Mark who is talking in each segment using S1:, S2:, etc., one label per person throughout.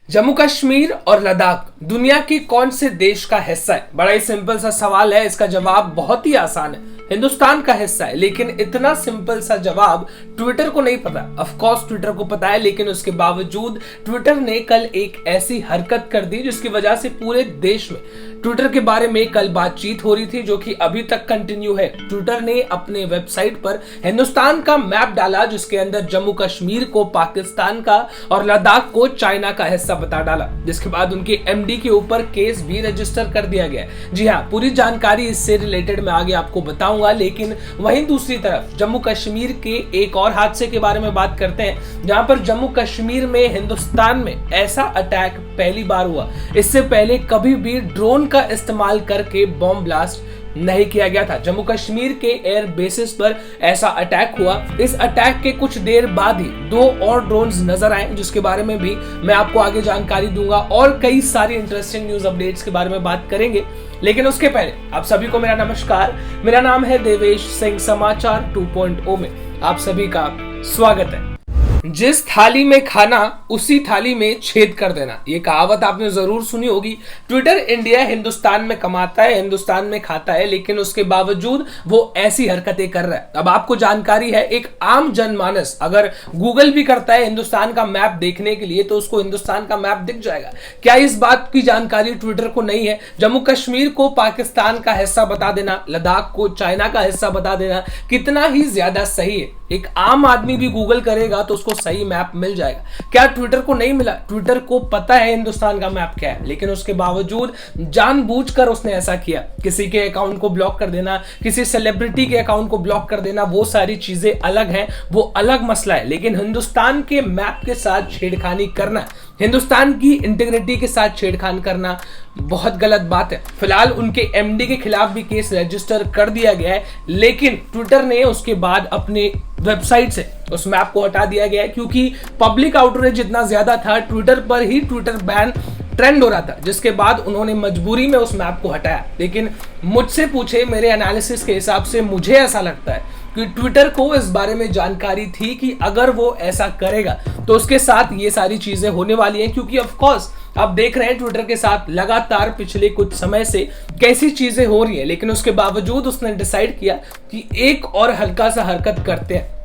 S1: जम्मू कश्मीर और लद्दाख दुनिया के कौन से देश का हिस्सा है? बड़ा ही सिंपल सा सवाल है। इसका जवाब बहुत ही आसान है, हिंदुस्तान का हिस्सा है। लेकिन इतना सिंपल सा जवाब ट्विटर को नहीं पता। ऑफ कोर्स ट्विटर को पता है, लेकिन उसके बावजूद ट्विटर ने कल एक ऐसी हरकत कर दी जिसकी वजह से पूरे देश में ट्विटर के बारे में कल बातचीत हो रही थी, जो कि अभी तक कंटिन्यू है। ट्विटर ने अपने वेबसाइट पर हिंदुस्तान का मैप डाला, जिसके अंदर जम्मू कश्मीर को पाकिस्तान का और लद्दाख को चाइना का हिस्सा बता डाला, जिसके बाद उनके एमडी के ऊपर केस भी रजिस्टर कर दिया गया। जी हाँ, पूरी जानकारी इससे रिलेटेड मैं आगे आपको बताऊंगा। लेकिन वहीं दूसरी तरफ जम्मू कश्मीर के एक और हादसे के बारे में बात करते हैं, जहां पर जम्मू कश्मीर में हिंदुस्तान में ऐसा अटैक पहली बार हुआ। इससे पहले कभी भी ड्रोन का इस्तेमाल करके बॉम्ब ब्लास्ट नहीं किया गया था। जम्मू कश्मीर के एयर बेसिस पर ऐसा अटैक हुआ। इस अटैक के कुछ देर बाद ही 2 और ड्रोन्स नजर आए, जिसके बारे में भी मैं आपको आगे जानकारी दूंगा और कई सारी इंटरेस्टिंग न्यूज अपडेट्स के बारे में बात करेंगे। लेकिन उसके पहले आप सभी को मेरा नमस्कार। मेरा नाम है देवेश सिंह। समाचार 2.0 में आप सभी का स्वागत है। जिस थाली में खाना उसी थाली में छेद कर देना, ये कहावत आपने जरूर सुनी होगी। ट्विटर इंडिया हिंदुस्तान में कमाता है, हिंदुस्तान में खाता है, लेकिन उसके बावजूद वो ऐसी हरकतें कर रहा है। अब आपको जानकारी है, एक आम जनमानस अगर गूगल भी करता है हिंदुस्तान का मैप देखने के लिए, तो उसको हिंदुस्तान का मैप दिख जाएगा। क्या इस बात की जानकारी ट्विटर को नहीं है? जम्मू कश्मीर को पाकिस्तान का हिस्सा बता देना, लद्दाख को चाइना का हिस्सा बता देना कितना ही ज्यादा सही है। एक आम आदमी भी गूगल करेगा तो उसको सही मैप मिल जाएगा। क्या ट्विटर को नहीं मिला? ट्विटर को पता है हिंदुस्तान का मैप क्या है, लेकिन उसके बावजूद जानबूझकर उसने ऐसा किया। किसी के अकाउंट को ब्लॉक कर देना, किसी सेलिब्रिटी के अकाउंट को ब्लॉक कर देना, वो सारी चीजें अलग हैं, वो अलग मसला है। लेकिन हिंदुस्तान के मैप के साथ छेड़खानी करना, हिंदुस्तान की इंटीग्रिटी के साथ छेड़खानी करना बहुत गलत बात है। फिलहाल उनके एमडी के खिलाफ भी केस रजिस्टर कर दिया गया है, लेकिन ट्विटर ने उसके बाद अपने वेबसाइट से उस मैप को हटा दिया गया है, क्योंकि पब्लिक आउटरीच इतना ज्यादा था। ट्विटर पर ही ट्विटर बैन ट्रेंड हो रहा था, जिसके बाद उन्होंने मजबूरी में उस मैप को हटाया। लेकिन मुझसे पूछे, मेरे एनालिसिस के हिसाब से मुझे ऐसा लगता है कि ट्विटर को इस बारे में जानकारी थी कि अगर वो ऐसा करेगा तो उसके साथ ये सारी चीजें होने वाली हैं। क्योंकि ऑफ कोर्स आप देख रहे हैं ट्विटर के साथ लगातार पिछले कुछ समय से कैसी चीजें हो रही हैं, लेकिन उसके बावजूद उसने डिसाइड किया कि एक और हल्का सा हरकत करते हैं।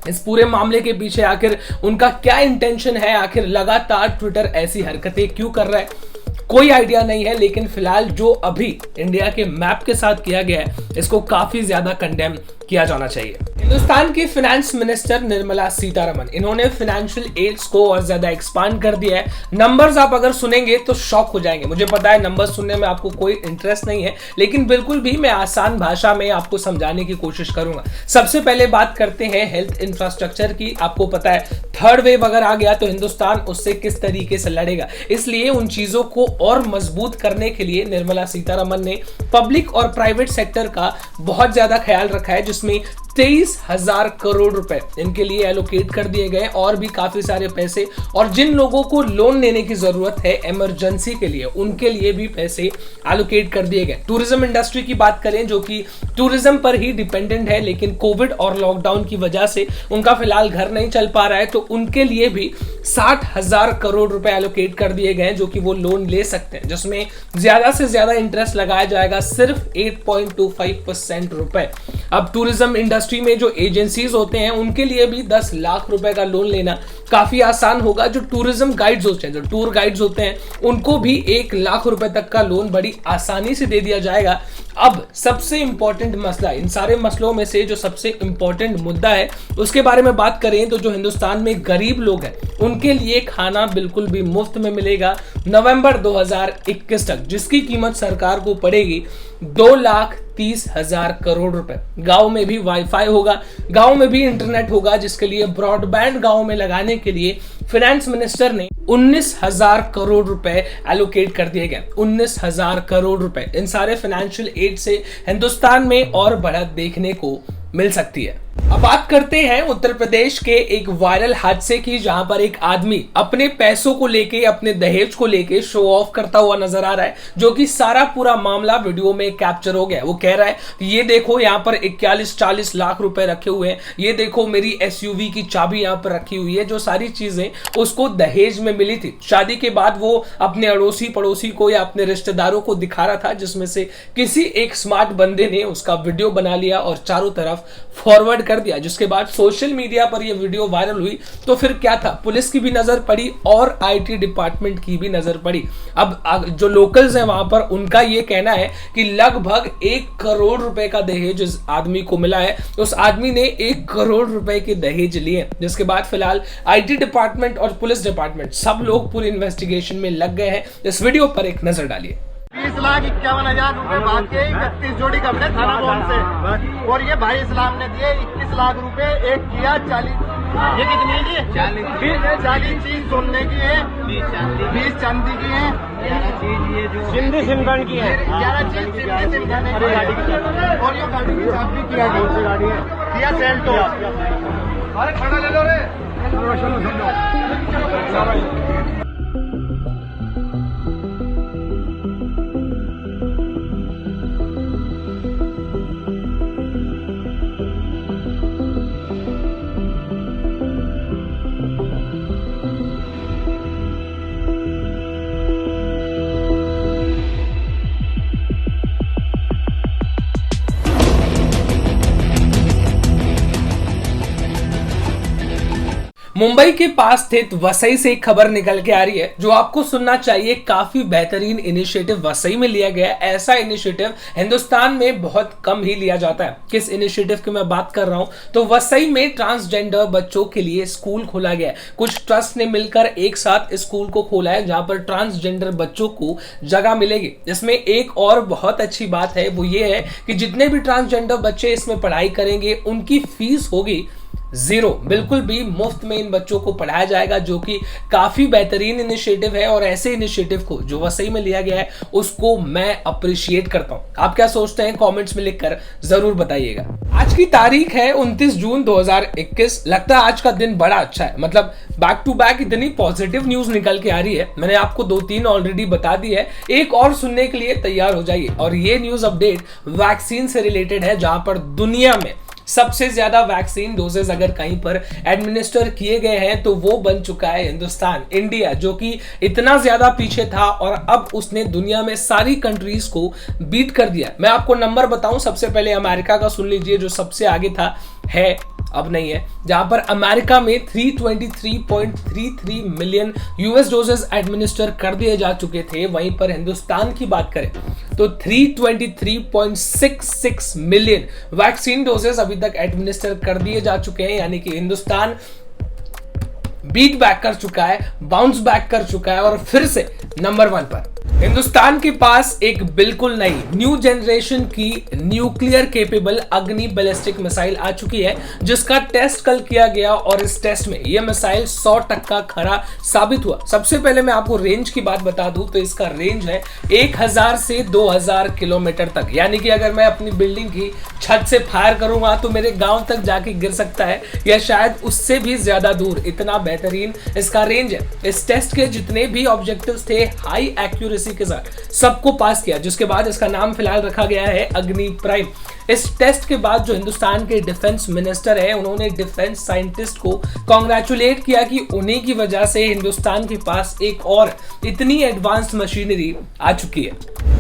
S1: इस पूरे मामले के पीछे आखिर उनका क्या इंटेंशन है? आखिर लगातार ट्विटर ऐसी हरकतें क्यों कर रहा है, कोई आइडिया नहीं है। लेकिन फिलहाल जो अभी इंडिया के मैप के साथ किया गया है, इसको काफी ज्यादा कंडेम किया जाना चाहिए। हिंदुस्तान की फाइनेंस मिनिस्टर निर्मला सीतारमण, इन्होंने फाइनेंशियल एड्स को और ज्यादा एक्सपांड कर दिया है। नंबर्स आप अगर सुनेंगे तो शॉक हो जाएंगे। मुझे पता है नंबर्स सुनने में आपको कोई इंटरेस्ट नहीं है, लेकिन बिल्कुल भी मैं आसान भाषा में आपको समझाने की कोशिश करूंगा। सबसे पहले बात करते हैं हेल्थ इंफ्रास्ट्रक्चर की। आपको पता है थर्ड वेव अगर आ गया तो हिंदुस्तान उससे किस तरीके से लड़ेगा, इसलिए उन चीजों को और मजबूत करने के लिए निर्मला सीतारमण ने पब्लिक और प्राइवेट सेक्टर का बहुत ज्यादा ख्याल रखा है, जिसमें 23,000 करोड़ रुपए इनके लिए एलोकेट कर दिए गए और भी काफी सारे पैसे। और जिन लोगों को लोन लेने की जरूरत है इमरजेंसी के लिए, उनके लिए भी पैसे एलोकेट कर दिए गए। टूरिज्म इंडस्ट्री की बात करें, जो कि टूरिज्म पर ही डिपेंडेंट है, लेकिन कोविड और लॉकडाउन की वजह से उनका फिलहाल घर नहीं चल पा रहा है, तो उनके लिए भी 60,000 करोड़ रुपए एलोकेट कर दिए गए, जो कि वो लोन ले सकते हैं, जिसमें ज्यादा से ज्यादा इंटरेस्ट लगाया जाएगा, सिर्फ 8.25% रुपए। अब टूरिज्म इंडस्ट्री में जो एजेंसीज होते हैं, उनके लिए भी 10 लाख रुपए का लोन लेना काफी आसान होगा। जो टूरिज्म गाइड्स होते हैं, जो टूर गाइड्स होते हैं, उनको भी 1 लाख रुपए तक का लोन बड़ी आसानी से दे दिया जाएगा। अब सबसे इंपॉर्टेंट मसला, इन सारे मसलों में से जो सबसे इंपॉर्टेंट मुद्दा है, उसके बारे में बात करें तो जो हिंदुस्तान में गरीब लोग हैं, उनके लिए खाना बिल्कुल भी मुफ्त में मिलेगा नवंबर 2021 तक, जिसकी कीमत सरकार को पड़ेगी 2,30,000 करोड़ रुपए। गांव में भी वाईफाई होगा, गांव में भी इंटरनेट होगा, जिसके लिए ब्रॉडबैंड गांव में लगाने के लिए फाइनेंस मिनिस्टर ने 19,000 करोड़ रुपए एलोकेट कर दिए गए। 19,000 करोड़ रुपए इन सारे फाइनेंशियल एड से हिंदुस्तान में और बढ़त देखने को मिल सकती है। अब बात करते हैं उत्तर प्रदेश के एक वायरल हादसे की, जहां पर एक आदमी अपने पैसों को लेके, अपने दहेज को लेके शो ऑफ करता हुआ नजर आ रहा है, जो कि सारा पूरा मामला वीडियो में कैप्चर हो गया। वो कह रहा है कि ये देखो यहाँ पर 41-40 लाख रुपए रखे हुए हैं, ये देखो मेरी एसयूवी की चाबी यहाँ पर रखी हुई है, जो सारी चीजें उसको दहेज में मिली थी। शादी के बाद वो अपने अड़ोसी पड़ोसी को या अपने रिश्तेदारों को दिखा रहा था, जिसमें से किसी एक स्मार्ट बंदे ने उसका वीडियो बना लिया और चारों तरफ फॉरवर्ड कर दिया, जिसके बाद सोशल मीडिया पर यह वीडियो वायरल हुई। तो फिर क्या था, पुलिस की भी नजर पड़ी और आईटी डिपार्टमेंट की भी नजर पड़ी। अब जो लोकल्स हैं वहां पर, उनका यह कहना है कि लगभग 1 करोड़ रुपए का दहेज इस आदमी को मिला है। उस आदमी ने 1 करोड़ रुपए के दहेज लिए, जिसके बाद फिलहाल आईटी डिपार्टमेंट और पुलिस डिपार्टमेंट सब लोग पूरी इन्वेस्टिगेशन में लग गए हैं। इस वीडियो पर एक नजर डालिए।
S2: 20,51,000 रुपए भाग के 31 जोड़ी कपड़े थाना बॉम्ब से, और ये भाई इस्लाम ने दिए 21 लाख रुपए। एक किया 40, ये कितनी है जी? 40 चीज सोने की है, 20 चांदी की है, 11 चीज ये जो सिंधी सिमगन की है, 11 चीज सिंधी सिमगन है, और ये गाड़ी की चाबी किया, कौन सी गाड़ी है? किया सेल्टो। अरे खड़ा ले लो रे।
S1: मुंबई के पास स्थित वसई से एक खबर निकल के आ रही है, जो आपको सुनना चाहिए। काफी बेहतरीन इनिशिएटिव वसई में लिया गया है। ऐसा इनिशिएटिव हिंदुस्तान में बहुत कम ही लिया जाता है। किस इनिशिएटिव की मैं बात कर रहा हूं, तो वसई में ट्रांसजेंडर बच्चों के लिए स्कूल खोला गया है। कुछ ट्रस्ट ने मिलकर एक साथ स्कूल को खोला है, जहां पर ट्रांसजेंडर बच्चों को जगह मिलेगी। इसमें एक और बहुत अच्छी बात है, वो ये है कि जितने भी ट्रांसजेंडर बच्चे इसमें पढ़ाई करेंगे, उनकी फीस होगी 0, बिल्कुल भी मुफ्त में इन बच्चों को पढ़ाया जाएगा, जो कि काफी बेहतरीन इनिशिएटिव है। और ऐसे इनिशिएटिव को जो वसई में लिया गया है, उसको मैं अप्रिशिएट करता हूं। आप क्या सोचते हैं, कमेंट्स में लिखकर जरूर बताइएगा। आज की तारीख है 29 जून 2021। लगता है आज का दिन बड़ा अच्छा है, मतलब बैक टू बैक इतनी पॉजिटिव न्यूज निकल के आ रही है। मैंने आपको 2-3 ऑलरेडी बता दी है, एक और सुनने के लिए तैयार हो जाइए। और ये न्यूज अपडेट वैक्सीन से रिलेटेड है, जहां पर दुनिया में सबसे ज्यादा वैक्सीन डोजेज अगर कहीं पर एडमिनिस्टर किए गए हैं, तो वो बन चुका है हिंदुस्तान, इंडिया, जो कि इतना ज्यादा पीछे था और अब उसने दुनिया में सारी कंट्रीज को बीट कर दिया। मैं आपको नंबर बताऊं, सबसे पहले अमेरिका का सुन लीजिए, जो सबसे आगे था, है अब नहीं है, जहां पर अमेरिका में 323.33 मिलियन यूएस डोजेस एडमिनिस्टर कर दिए जा चुके थे। वहीं पर हिंदुस्तान की बात करें तो 323.66 मिलियन वैक्सीन डोजेस अभी तक एडमिनिस्टर कर दिए जा चुके हैं। यानी कि हिंदुस्तान बीट बैक कर चुका है, बाउंस बैक कर चुका है और फिर से नंबर 1 पर। हिंदुस्तान के पास एक बिल्कुल नई न्यू जनरेशन की न्यूक्लियर केपेबल अग्नि बैलिस्टिक मिसाइल आ चुकी है, जिसका टेस्ट कल किया गया और इस टेस्ट में यह मिसाइल 100% खरा साबित हुआ। सबसे पहले मैं आपको रेंज की बात बता दूं, तो इसका रेंज है 1000 से 2000 किलोमीटर तक। यानी कि अगर मैं अपनी बिल्डिंग की छत से फायर करूंगा तो मेरे गांव तक जाके गिर सकता है, या शायद उससे भी ज्यादा दूर। इतना बेहतरीन इसका रेंज है। इस टेस्ट के जितने भी ऑब्जेक्टिव्स थे, हाई एक्यूरेसी के साथ सबको पास किया, जिसके बाद इसका नाम फिलहाल रखा गया है अग्नि प्राइम। इस टेस्ट के बाद जो हिंदुस्तान के डिफेंस मिनिस्टर है, उन्होंने डिफेंस साइंटिस्ट को कांग्रेचुलेट किया कि उन्हीं की वजह से हिंदुस्तान के पास एक और इतनी एडवांस्ड मशीनरी आ चुकी है।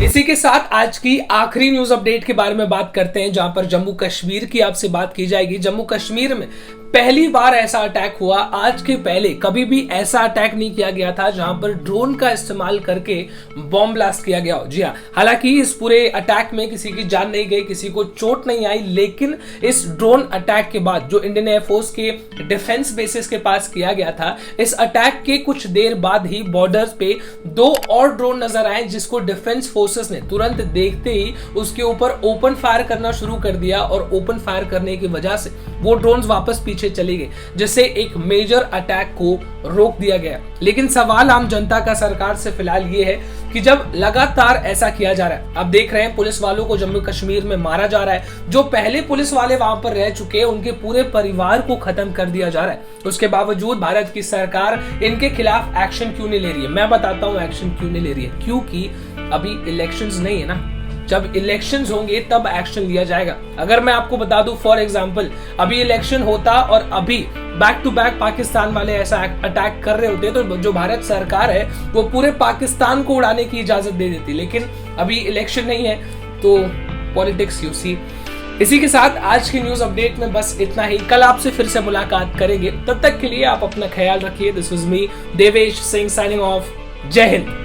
S1: इसी के साथ आज की आखिरी न्यूज अपडेट के बारे में बात करते हैं, जहां पर जम्मू कश्मीर की आपसे बात की जाएगी। जम्मू कश्मीर में पहली बार ऐसा अटैक हुआ। आज के पहले कभी भी ऐसा अटैक नहीं किया गया था जहां पर ड्रोन का इस्तेमाल करके बॉम्ब ब्लास्ट किया गया हो। जी हाँ, हालांकि इस पूरे अटैक में किसी की जान नहीं गई, किसी को चोट नहीं आई, लेकिन इस ड्रोन अटैक के बाद जो इंडियन एयरफोर्स के डिफेंस बेसिस के पास किया गया था, इस अटैक के कुछ देर बाद ही बॉर्डर्स पे 2 और ड्रोन नजर आए, जिसको डिफेंस फोर्सेस ने तुरंत देखते ही उसके ऊपर ओपन फायर करना शुरू कर दिया। और ओपन फायर करने की वजह से वो ड्रोन्स वापस पीछे चले गए, जिससे एक मेजर अटैक को रोक दिया गया। लेकिन सवाल आम जनता का सरकार से फिलहाल ये है कि जब लगातार ऐसा किया जा रहा है, अब देख रहे हैं पुलिस वालों को जम्मू कश्मीर में मारा जा रहा है, जो पहले पुलिस वाले वहां पर रह चुके हैं उनके पूरे परिवार को खत्म कर दिया जा रहा है, उसके बावजूद भारत की सरकार इनके खिलाफ एक्शन क्यों नहीं ले रही है? मैं बताता हूं एक्शन क्यों नहीं ले रही है। क्योंकि अभी इलेक्शंस नहीं है ना, जब इलेक्शंस होंगे तब एक्शन लिया जाएगा। अगर मैं आपको बता दूं फॉर एग्जांपल, अभी इलेक्शन होता और अभी बैक टू बैक पाकिस्तान वाले ऐसा अटैक कर रहे होते तो जो भारत सरकार है वो पूरे पाकिस्तान को उड़ाने की इजाजत दे देती, लेकिन अभी इलेक्शन नहीं है तो पॉलिटिक्स यू सी। इसी के साथ आज की न्यूज अपडेट में बस इतना ही। कल आपसे फिर से मुलाकात करेंगे, तब तक के लिए आप अपना ख्याल रखिए। This was me Devesh Singh signing off. जय हिंद।